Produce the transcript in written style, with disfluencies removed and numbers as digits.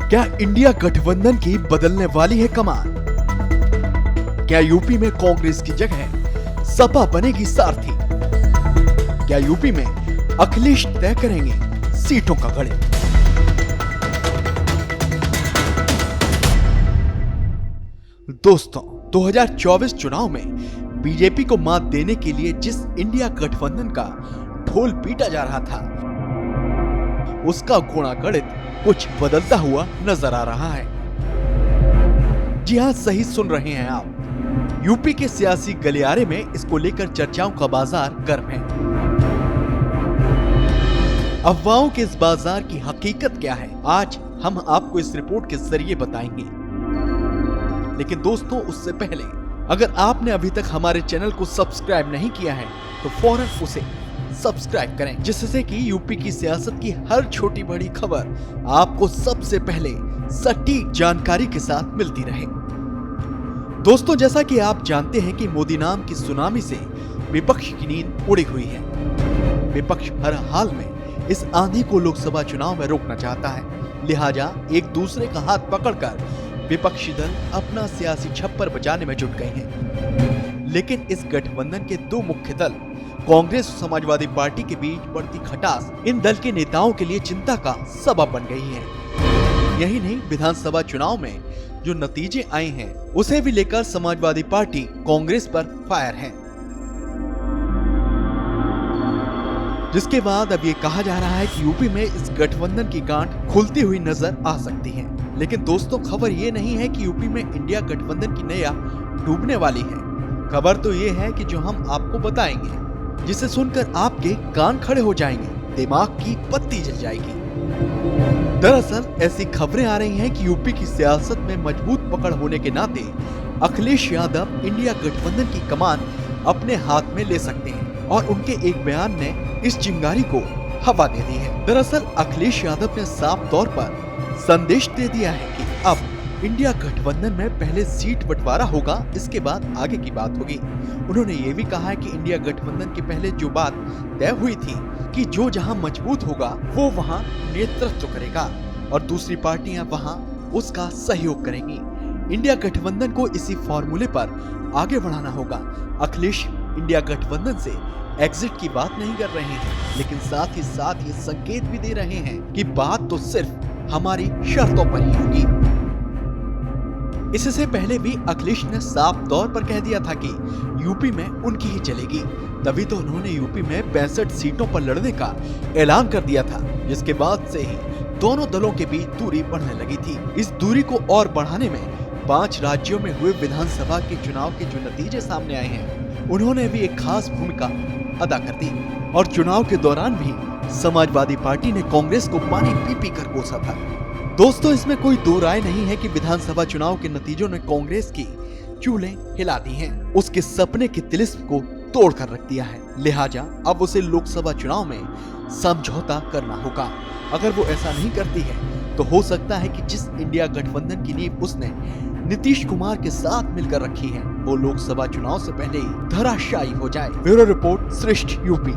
क्या इंडिया गठबंधन की बदलने वाली है कमान? क्या यूपी में कांग्रेस की जगह सपा बनेगी सारथी? क्या यूपी में अखिलेश तय करेंगे सीटों का गणित? दोस्तों, 2024 चुनाव में बीजेपी को मात देने के लिए जिस इंडिया गठबंधन का ढोल पीटा जा रहा था, उसका घोड़ा गणित कुछ बदलता हुआ नजर आ रहा है। जी हां, सही सुन रहे हैं आप। यूपी के सियासी गलियारे में इसको लेकर चर्चाओं का बाजार गर्म है। अफवाहों के इस बाजार की हकीकत क्या है, आज हम आपको इस रिपोर्ट के जरिए बताएंगे। लेकिन दोस्तों, उससे पहले अगर आपने अभी तक हमारे चैनल को सब्सक्राइब नहीं किया है तो फौरन उसे सब्सक्राइब करें, जिससे कि यूपी की सियासत की हर छोटी बड़ी खबर आपको सबसे पहले सटीक जानकारी के साथ मिलती रहे। दोस्तों, जैसा कि आप जानते हैं कि मोदी नाम की सुनामी से विपक्ष की नींद उड़ी हुई है। विपक्ष हर हाल में इस आंधी को लोकसभा चुनाव में रोकना चाहता है, लिहाजा एक दूसरे का हाथ पकड़कर विपक्षी दल अपना सियासी छप्पर बचाने में जुट गए हैं। लेकिन इस गठबंधन के दो मुख्य दल कांग्रेस और समाजवादी पार्टी के बीच बढ़ती खटास इन दल के नेताओं के लिए चिंता का सबब बन गई है। यही नहीं, विधानसभा चुनाव में जो नतीजे आए हैं उसे भी लेकर समाजवादी पार्टी कांग्रेस पर फायर है, जिसके बाद अब ये कहा जा रहा है कि यूपी में इस गठबंधन की गांठ खुलती हुई नजर आ सकती है। लेकिन दोस्तों, खबर ये नहीं है कि यूपी में इंडिया गठबंधन की नैया डूबने वाली है। खबर तो ये है कि जो हम आपको बताएंगे, जिसे सुनकर आपके कान खड़े हो जाएंगे, दिमाग की बत्ती जल जाएगी। दरअसल ऐसी खबरें आ रही हैं कि यूपी की सियासत में मजबूत पकड़ होने के नाते अखिलेश यादव इंडिया गठबंधन की कमान अपने हाथ में ले सकते हैं, और उनके एक बयान ने इस चिंगारी को हवा दे दी है। दरअसल अखिलेश यादव ने साफ तौर पर संदेश दे दिया है कि अब इंडिया गठबंधन में पहले सीट बंटवारा होगा, इसके बाद आगे की बात होगी। उन्होंने ये भी कहा है कि इंडिया गठबंधन के पहले जो बात तय हुई थी कि जो जहां मजबूत होगा वो वहां नेतृत्व करेगा और दूसरी पार्टियां वहां उसका सहयोग करेंगी। इंडिया गठबंधन को इसी फॉर्मूले पर आगे बढ़ाना होगा। अखिलेश इंडिया गठबंधन से एग्जिट की बात नहीं कर रहे हैं, लेकिन साथ ही संकेत भी दे रहे हैं कि बात तो सिर्फ हमारी शर्तों पर ही होगी। इससे पहले भी अखिलेश ने साफ तौर पर कह दिया था कि यूपी में उनकी ही चलेगी, तभी तो उन्होंने यूपी में 65 सीटों पर लड़ने का ऐलान कर दिया था, जिसके बाद से ही दोनों दलों के बीच दूरी बढ़ने लगी थी। इस दूरी को और बढ़ाने में 5 राज्यों में हुए विधानसभा के चुनाव के जो नतीजे सामने आए हैं, उन्होंने भी एक खास भूमिका अदा कर दी। और चुनाव के दौरान भी समाजवादी पार्टी ने कांग्रेस को पानी पी पी कर कोसा था। दोस्तों, इसमें कोई दो राय नहीं है कि विधानसभा चुनाव के नतीजों ने कांग्रेस की चूल्हे हिला दी हैं, उसके सपने की तिलिस्म को तोड़ कर रख दिया है। लिहाजा अब उसे लोकसभा चुनाव में समझौता करना होगा। अगर वो ऐसा नहीं करती है तो हो सकता है कि जिस इंडिया गठबंधन की नींव उसने नीतीश कुमार के साथ मिलकर रखी है, वो लोकसभा चुनाव से पहले ही धराशायी हो जाए। ब्यूरो रिपोर्ट, श्रेष्ठ यूपी।